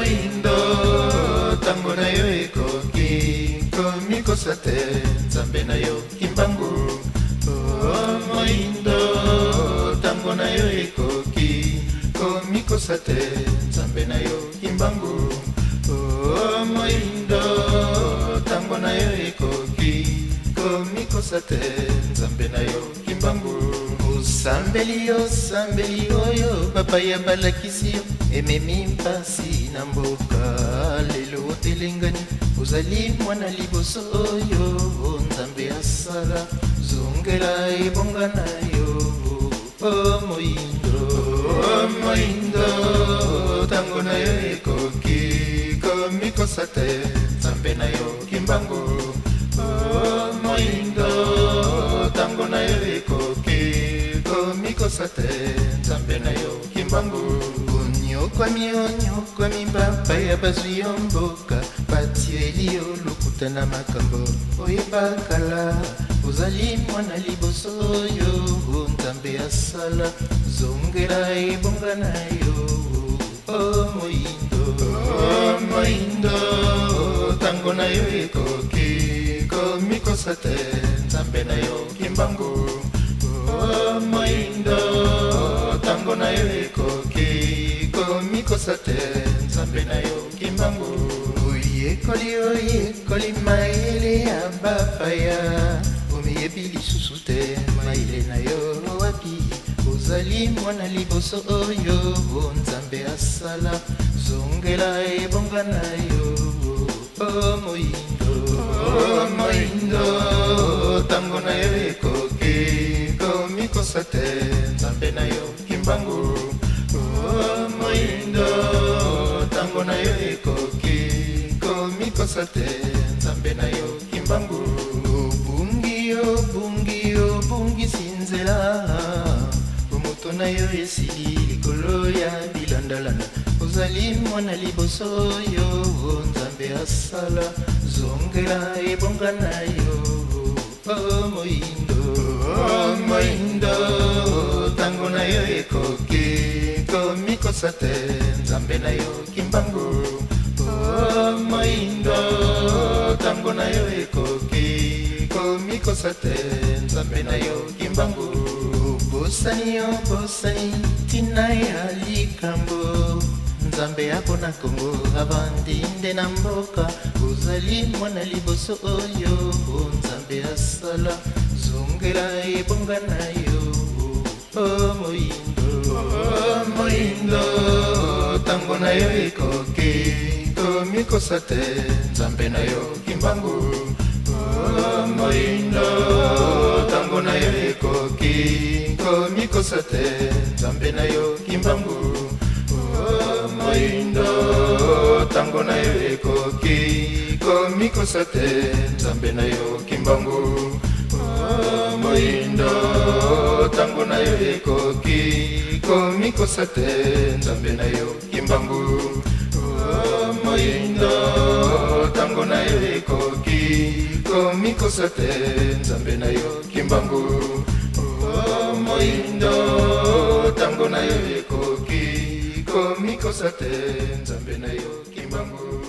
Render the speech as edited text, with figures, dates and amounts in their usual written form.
moindo tango na yo ekoki komikosa te nzambe na yo kimbangu. Moindo tango na yo ekoki komikosa te nzambe na yo kimbangu. Moindo tango na yo ekoki komikosa te nzambe na yo kimbangu. Sambeli oyo papa ya balakisi yo ememi mpasi na mboka lelo otelengani ozali mwana liboso oyo nzambe asala zongela ebonga na yo. Moindo tango na yo ekoki komikosa te nzambe na yo kimbangu. Moindo tango na yo ekoki komikosa te nzambe na yo kimbangu. Onyokwami mbapa ya bazwi yo mboka batieli yo lokuta na makambo oyebakala ozali mwana liboso oyo nzambe asala zongela ebonga na yo. Moindo tango na yo ekoki komikosa te nzambe na yo kimbangu. Moindo tango na yo ekoki komikosa te nzambe na yo kimbangu. Oyekoli maele ya bapaya omiyebi lisusu te maele na yo wapi ozali mwana liboso oyo nzambe asala zongela ebonga na yo. Moindo tango na yo ekoki komikosa te nzambe na yo kimbangu. Moindo tango na yo ekoki komikosa te nzambe na yo kimbangu. Obungi sinzela omoto na yo esili likolo ya bilandalanda ozali mwana liboso oyo nzambe asala zongela ebonga na yo. Moindo tango na yo ekoki komikosa te nzambe na yo kimbangu. Moindo tango na yo ekoki komikosa te nzambe na yo kimbangu. Bosani tina ya likambo nzambe apona kongo abandinde na mboka ozali mwana liboso oyo nzambe asala zongela ebonga na yo. Moindo tango na yo ekoki komikosa te nzambe na yo kimbangu. Moindo tango na yo ekoki komikosa te nzambe na yo kimbangu. Moindo tango na yo ekoki komikosa te nzambe na yo kimbangu. Moindo tango na yo ekoki komikosa te nzambe na yo kimbangu. Moindo tango na yo ekoki komikosa te nzambe na yo kimbangu. Moindo tango na yo ekoki komikosa te nzambe na yo kimbangu.